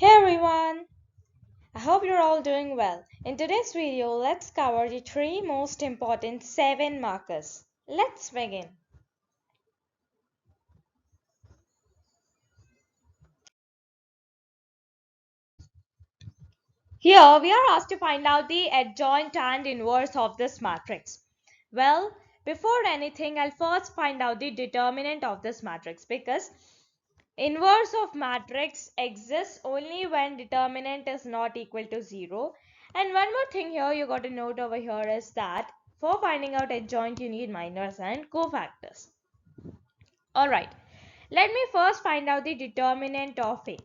Hey everyone! I hope you're all doing well. In today's video, let's cover the three most important 7 markers. Let's begin. Here we are asked to find out the adjoint and inverse of this matrix. Well, before anything, I'll first find out the determinant of this matrix because inverse of matrix exists only when determinant is not equal to 0. And one more thing here you got to note over here is that for finding out adjoint you need minors and cofactors. Alright, let me first find out the determinant of A.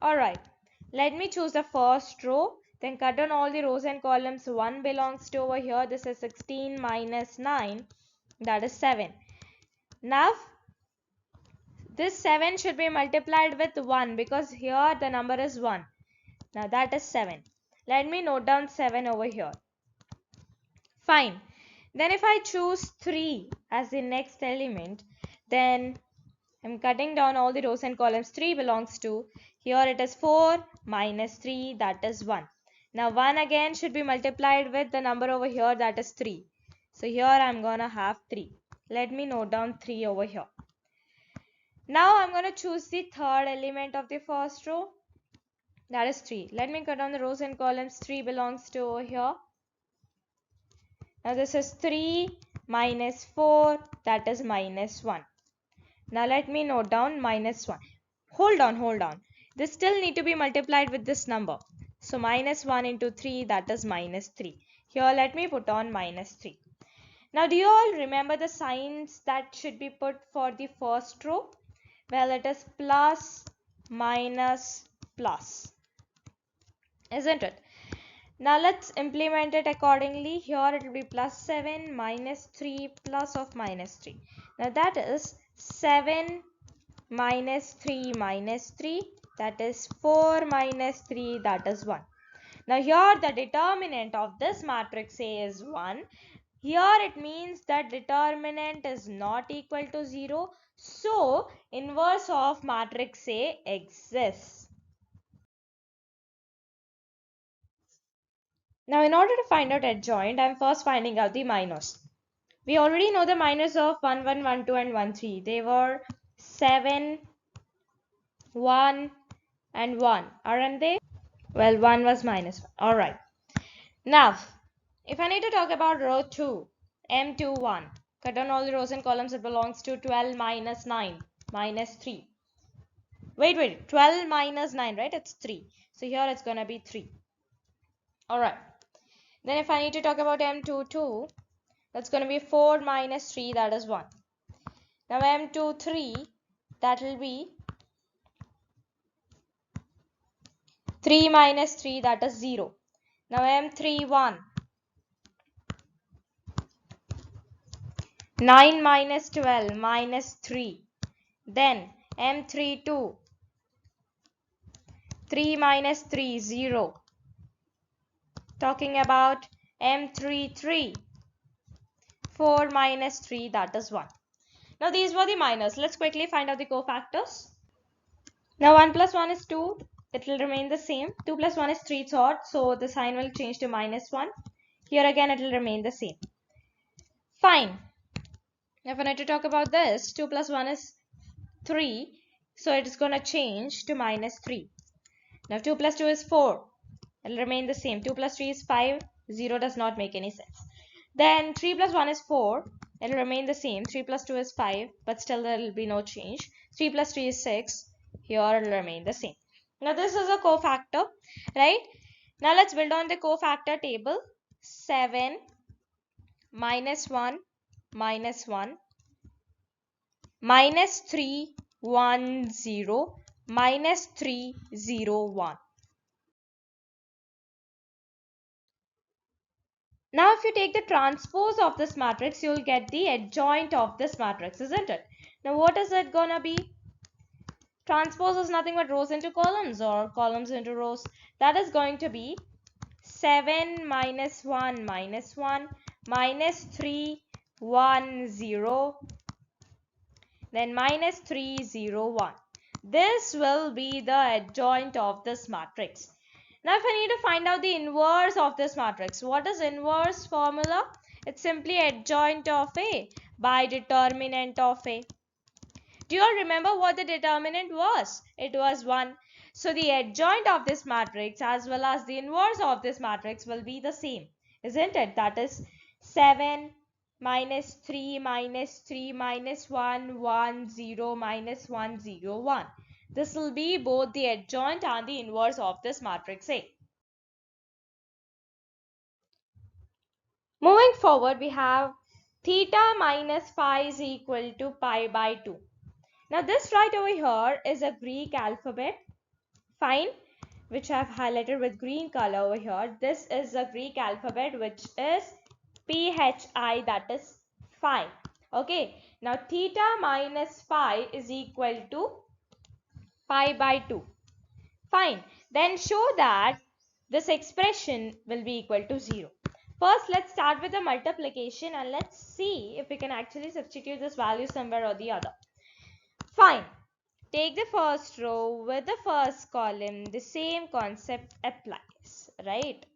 Alright, let me choose the first row, then cut down all the rows and columns. 1 belongs to over here. This is 16 minus 9, that is 7. Now this 7 should be multiplied with 1 because here the number is 1. Now that is 7. Let me note down 7 over here. Fine. Then if I choose 3 as the next element, then I'm cutting down all the rows and columns. 3 belongs to, here it is 4 minus 3, that is 1. Now 1 again should be multiplied with the number over here, that is 3. So here I'm gonna have 3. Let me note down 3 over here. Now I'm going to choose the third element of the first row, that is 3. Let me cut down the rows and columns. 3 belongs to over here. Now this is 3 minus 4, that is minus 1. Now let me note down minus 1. Hold on. This still need to be multiplied with this number. So minus 1 into 3, that is minus 3. Here let me put on minus 3. Now do you all remember the signs that should be put for the first row? Well, it is plus, minus, plus, isn't it? Now let's implement it accordingly. Here it will be plus 7 minus 3 plus of minus 3. Now that is 7 minus 3 minus 3, that is 4 minus 3, that is 1. Now here the determinant of this matrix A is 1. Here it means that determinant is not equal to 0. So inverse of matrix A exists. Now in order to find out adjoint, I am first finding out the minors. We already know the minors of 1, 1, 1, 2 and 1, 3. They were 7, 1 and 1. Aren't they? Well, 1 was minus 1. Alright. Now, if I need to talk about row 2, M21, cut down all the rows and columns. It belongs to 12 minus 9, minus 3. Wait, 12 minus 9, right? It's 3. So here it's going to be 3. Alright. Then if I need to talk about M22, that's going to be 4 minus 3, that is 1. Now M23, that will be 3 minus 3, that is 0. Now M31, 9 minus 12 minus 3. Then M32, 3 minus 3, 0. Talking about M33, 4 minus 3, that is 1. Now these were the minors. Let's quickly find out the cofactors. Now 1 plus 1 is 2. It will remain the same. 2 plus 1 is 3, it's odd. So the sign will change to minus 1. Here again it will remain the same. Fine. If I need to talk about this, 2 plus 1 is 3. So it is going to change to minus 3. Now 2 plus 2 is 4. It will remain the same. 2 plus 3 is 5. 0 does not make any sense. Then 3 plus 1 is 4. It will remain the same. 3 plus 2 is 5. But still there will be no change. 3 plus 3 is 6. Here it will remain the same. Now this is a cofactor, right? Now let's build on the cofactor table. 7 minus 1 minus 1 minus 3 1 0 minus 3 0 1. Now if you take the transpose of this matrix, you will get the adjoint of this matrix, isn't it? Now what is it gonna be? Transpose is nothing but rows into columns or columns into rows. That is going to be 7 minus 1 minus 1 minus 3 1 0, then minus 3 0 1. This will be the adjoint of this matrix. Now if I need to find out the inverse of this matrix, what is inverse formula? It's simply adjoint of A by determinant of A. Do you all remember what the determinant was? It was 1. So the adjoint of this matrix as well as the inverse of this matrix will be the same, isn't it? That is 7 minus 3 minus 3 minus 1, 1, 0 minus 1, 0, 1. This will be both the adjoint and the inverse of this matrix A. Moving forward, we have theta minus phi is equal to pi by 2. Now this right over here is a Greek alphabet, fine, which I have highlighted with green color over here. This is a Greek alphabet which is PHI, that is phi. Okay, now theta minus phi is equal to pi by 2. Fine, then show that this expression will be equal to 0. First, let's start with the multiplication and let's see if we can actually substitute this value somewhere or the other. Fine. Take the first row with the first column, the same concept applies, right?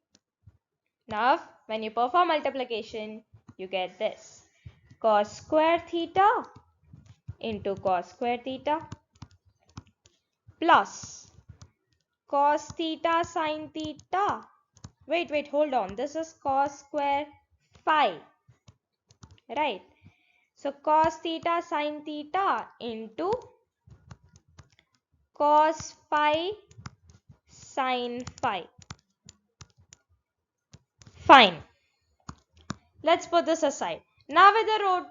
Now, when you perform multiplication, you get this. Cos square theta into cos square theta plus cos theta sin theta. Wait, hold on. This is cos square phi, right? So, cos theta sin theta into cos phi sin phi. Fine. Let's put this aside. Now with the row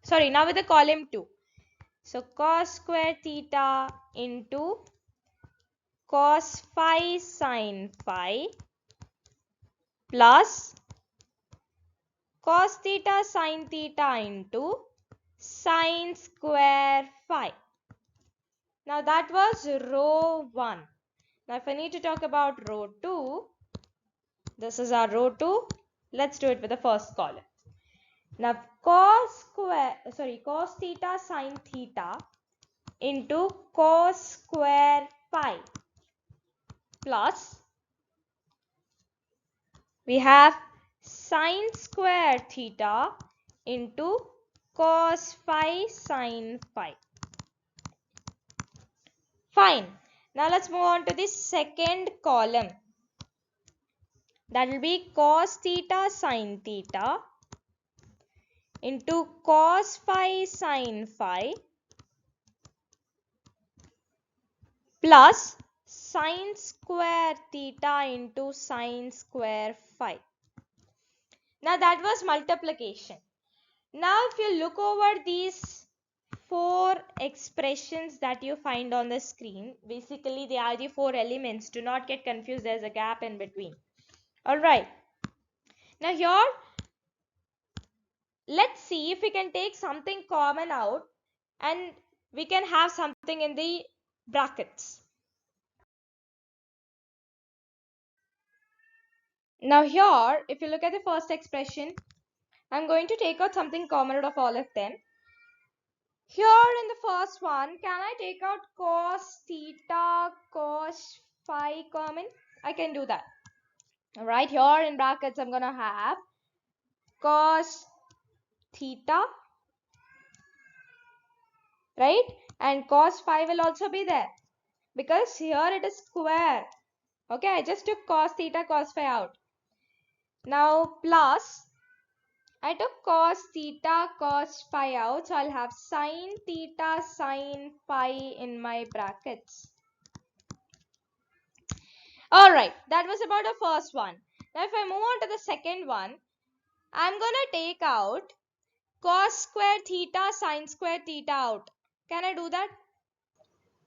2. Now with the column 2. So cos square theta into cos phi sin phi plus cos theta sin theta into sin square phi. Now that was row 1. Now if I need to talk about row 2, this is our row 2. Let's do it with the first column. Now cos theta sin theta into cos square phi plus we have sin square theta into cos phi sin phi. Fine. Now let's move on to the second column. That will be cos theta sin theta into cos phi sin phi plus sin square theta into sin square phi. Now that was multiplication. Now if you look over these 4 expressions that you find on the screen, basically they are the 4 elements. Do not get confused, there's a gap in between. Alright. Now here, let's see if we can take something common out and we can have something in the brackets. Now here, if you look at the first expression, I'm going to take out something common out of all of them. Here in the first one, can I take out cos theta, cos phi common? I can do that. Right here in brackets, I'm going to have cos theta, right? And cos phi will also be there because here it is square. Okay, I just took cos theta, cos phi out. Now plus, I took cos theta, cos phi out. So I'll have sin theta, sin phi in my brackets. Alright, that was about the first one. Now if I move on to the second one, I'm going to take out cos square theta, sin square theta out. Can I do that?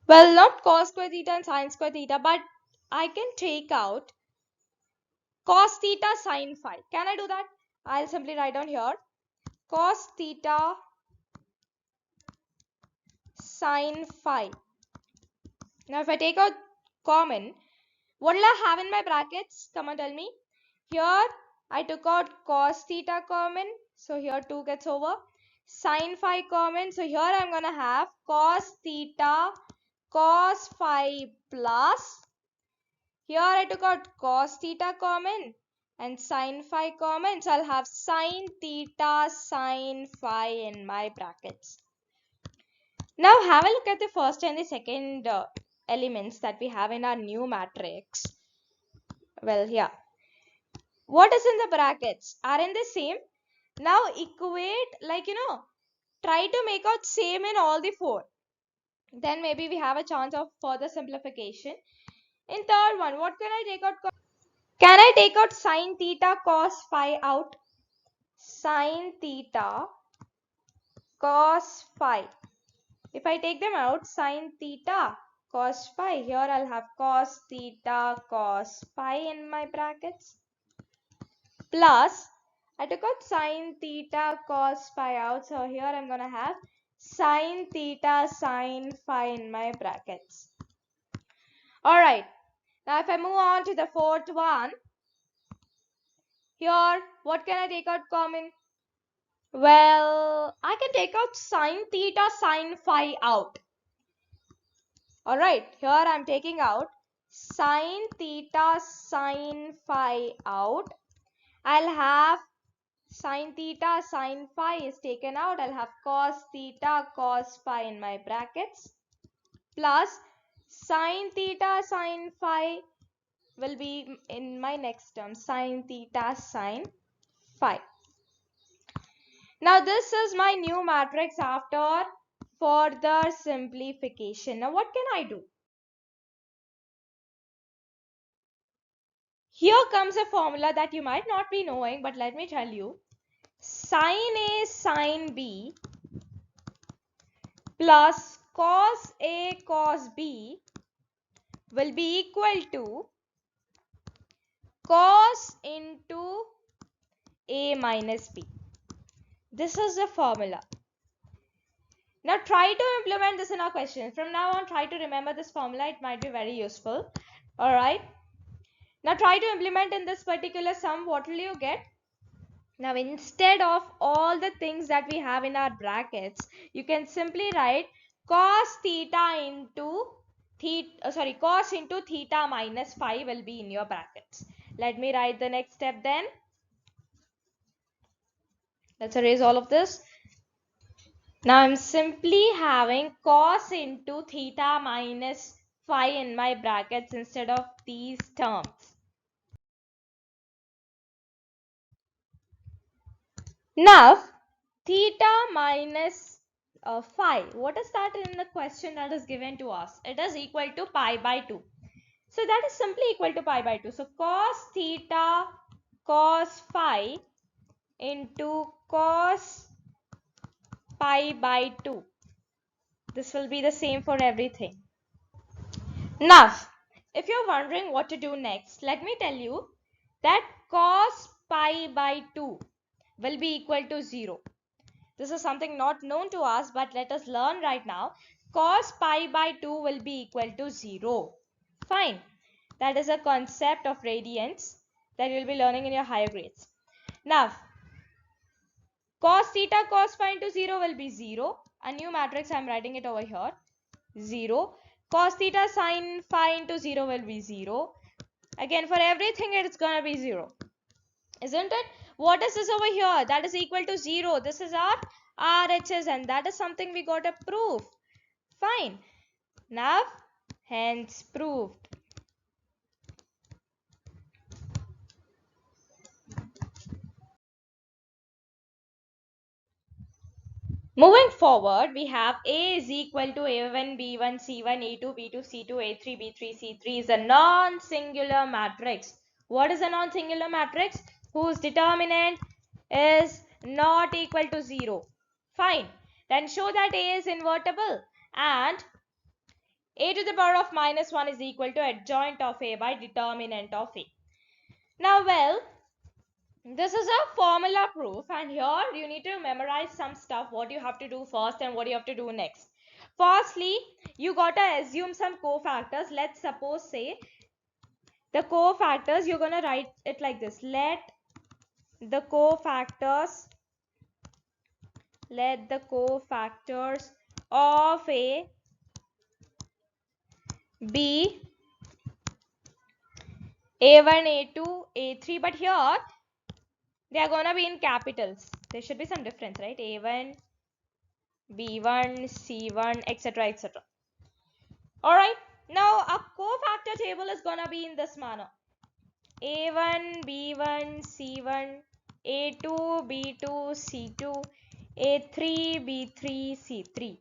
Well, not cos square theta and sin square theta, but I can take out cos theta, sin phi. Can I do that? I'll simply write down here cos theta, sin phi. Now if I take out common, what will I have in my brackets? Come on, tell me. Here I took out cos theta common. So here 2 gets over. Sin phi common. So here I'm going to have cos theta cos phi plus. Here I took out cos theta common and sin phi common. So I'll have sin theta sin phi in my brackets. Now have a look at the first and the second elements that we have in our new matrix. Well, here. What is in the brackets? Aren't they same? Now equate, try to make out same in all the four. Then maybe we have a chance of further simplification. In third one, what can I take out? Can I take out sin theta cos phi out? Sin theta cos phi. If I take them out, sin theta cos phi, here I'll have cos theta cos phi in my brackets. Plus, I took out sin theta cos phi out, so here I'm going to have sin theta sin phi in my brackets. Alright, now if I move on to the fourth one, here what can I take out common? Well, I can take out sin theta sin phi out. Alright, here I'm taking out sin theta sin phi out. I'll have sin theta sin phi is taken out. I'll have cos theta cos phi in my brackets. Plus sin theta sin phi will be in my next term, sin theta sin phi. Now this is my new matrix after further simplification. Now what can I do? Here comes a formula that you might not be knowing, but let me tell you. Sin A sin B plus cos A cos B will be equal to cos into A minus B. This is the formula. Now try to implement this in our question. From now on, try to remember this formula. It might be very useful. Alright. Now try to implement in this particular sum. What will you get? Now instead of all the things that we have in our brackets, you can simply write cos theta into cos into theta minus phi will be in your brackets. Let me write the next step then. Let's erase all of this. Now I'm simply having cos into theta minus phi in my brackets instead of these terms. Now theta minus phi, what is that in the question that is given to us? It is equal to pi by 2. So that is simply equal to pi by 2. So cos theta cos phi into cos pi by 2. This will be the same for everything. Now, if you're wondering what to do next, let me tell you that cos pi by 2 will be equal to 0. This is something not known to us, but let us learn right now. Cos pi by 2 will be equal to 0. Fine. That is a concept of radians that you will be learning in your higher grades. Now, cos theta cos phi into 0 will be 0. A new matrix, I am writing it over here. 0. Cos theta sin phi into 0 will be 0. Again, for everything, it's going to be 0. Isn't it? What is this over here? That is equal to 0. This is our RHS and that is something we got to prove. Fine. Now, hence proved. Moving forward, we have A is equal to A1, B1, C1, A2, B2, C2, A3, B3, C3 is a non-singular matrix. What is a non-singular matrix? Whose determinant is not equal to 0. Fine. Then show that A is invertible and A to the power of minus 1 is equal to adjoint of A by determinant of A. Now, well, this is a formula proof and here you need to memorize some stuff, what you have to do first and what you have to do next. Firstly, you got to assume some cofactors. Let's suppose say the cofactors, you're going to write it like this. Let the cofactors let the cofactors of A be A1, A2, A3, but here they are gonna be in capitals. There should be some difference, right? A1, B1, C1, etc., etc. Alright, now a cofactor table is gonna be in this manner. A1, B1, C1, A2, B2, C2, A3, B3, C3.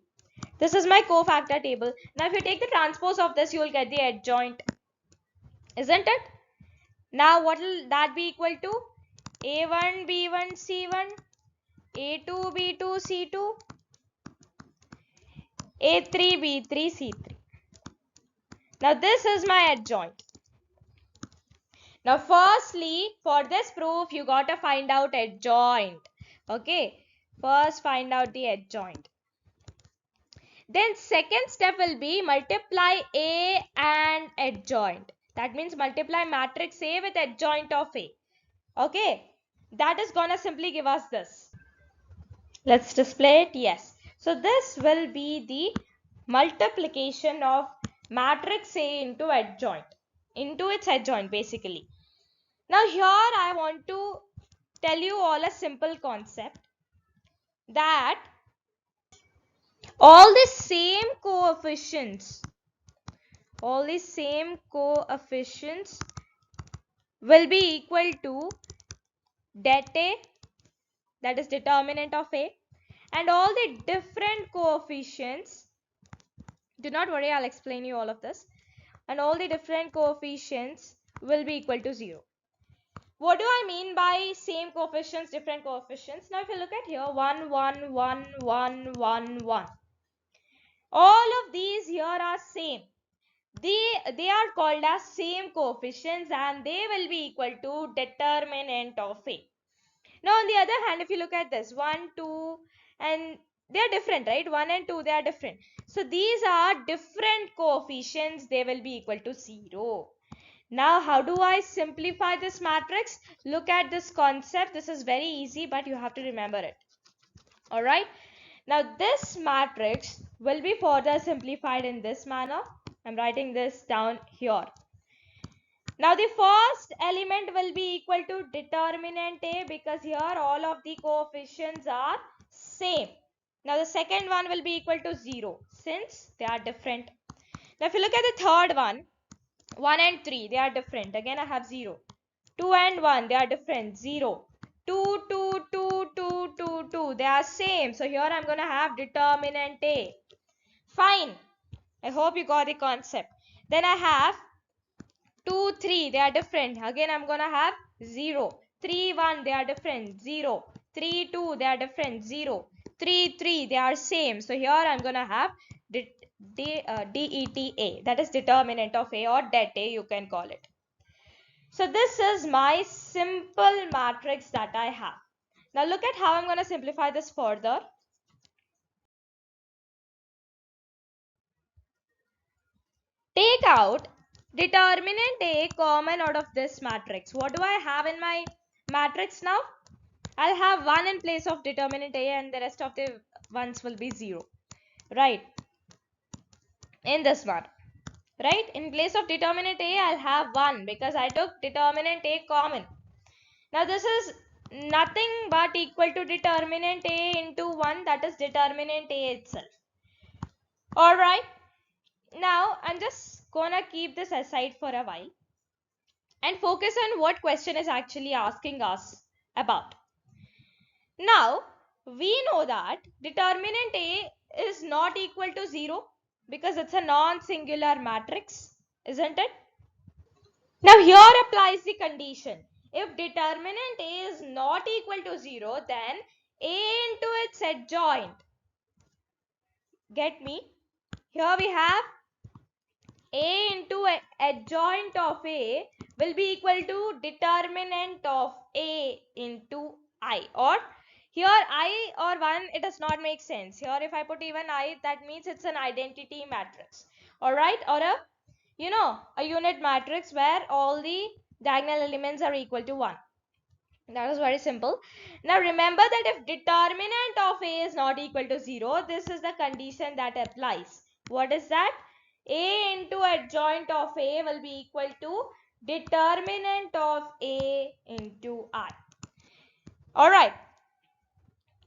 This is my cofactor table. Now if you take the transpose of this, you will get the adjoint, isn't it? Now what will that be equal to? A1, B1, C1, A2, B2, C2, A3, B3, C3. Now this is my adjoint. Now firstly, for this proof, you got to find out adjoint. Okay, first find out the adjoint. Then second step will be multiply A and adjoint. That means multiply matrix A with adjoint of A. Okay, that is gonna simply give us this. Let's display it. Yes. So this will be the multiplication of matrix A into adjoint, into its adjoint basically. Now here I want to tell you all a simple concept that all the same coefficients will be equal to det A, that is determinant of A, and all the different coefficients, do not worry, I'll explain you all of this, and all the different coefficients will be equal to 0. What do I mean by same coefficients, different coefficients? Now if you look at here, 1, 1, 1, 1, 1, 1. All of these here are same. They are called as same coefficients and they will be equal to determinant of A. Now on the other hand, if you look at this, 1, 2, and they are different, right? 1 and 2, they are different. So these are different coefficients, they will be equal to 0. Now how do I simplify this matrix? Look at this concept. This is very easy, but you have to remember it. Alright. Now this matrix will be further simplified in this manner. I'm writing this down here. Now the first element will be equal to determinant A because here all of the coefficients are same. Now the second one will be equal to 0 since they are different. Now if you look at the third one, 1 and 3, they are different. Again I have 0. 2 and 1, they are different. 0. 2, 2, 2, 2, 2, 2, they are same. So here I'm going to have determinant A. Fine. I hope you got the concept. Then I have 2, 3, they are different. Again I'm going to have 0. 3, 1, they are different. 0. 3, 2, they are different. 0. 3, 3, they are same. So here I'm going to have DETA. That is determinant of A or det A, you can call it. So this is my simple matrix that I have. Now look at how I'm going to simplify this further. Take out determinant A common out of this matrix. What do I have in my matrix now? I'll have 1 in place of determinant A and the rest of the ones will be 0. Right? In this one. Right? In place of determinant A, I'll have 1 because I took determinant A common. Now this is nothing but equal to determinant A into 1, that is determinant A itself. Alright. Now I'm just gonna keep this aside for a while and focus on what question is actually asking us about. Now we know that determinant A is not equal to 0 because it's a non-singular matrix, isn't it? Now here applies the condition. If determinant A is not equal to 0, then A into its adjoint. Get me? Here we have A into adjoint of A will be equal to determinant of A into I. Or here I or 1, it does not make sense. Here if I put even I, that means it's an identity matrix. Alright, or a unit matrix where all the diagonal elements are equal to 1. That is very simple. Now remember that if determinant of A is not equal to 0, this is the condition that applies. What is that? A into adjoint of A will be equal to determinant of A into I. Alright.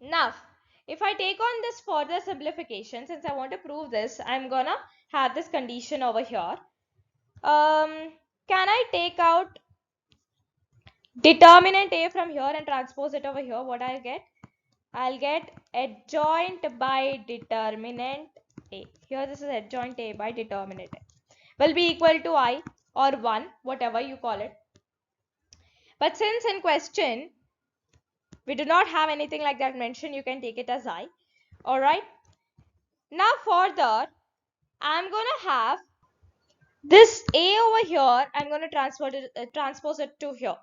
Now, if I take on this further simplification, since I want to prove this, I'm gonna have this condition over here. Can I take out determinant A from here and transpose it over here? What I'll get? I'll get adjoint by determinant A. Here this is adjoint A by determinant A. Will be equal to I or 1, whatever you call it. But since in question we do not have anything like that mentioned, you can take it as I. Alright. Now further, I'm gonna have this A over here. I'm gonna transpose it to here.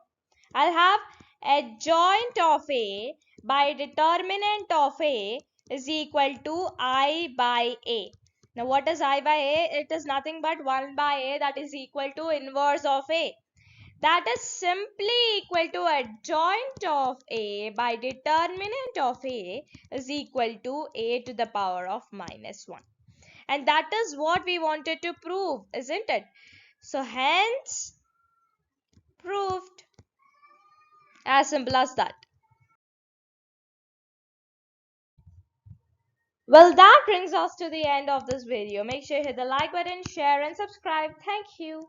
I'll have adjoint of A by determinant of A is equal to I by A. Now what is I by A? It is nothing but 1 by A, that is equal to inverse of A. That is simply equal to adjoint of A by determinant of A is equal to A to the power of minus 1. And that is what we wanted to prove, isn't it? So hence proved. As simple as that. Well, that brings us to the end of this video. Make sure you hit the like button, share and subscribe. Thank you.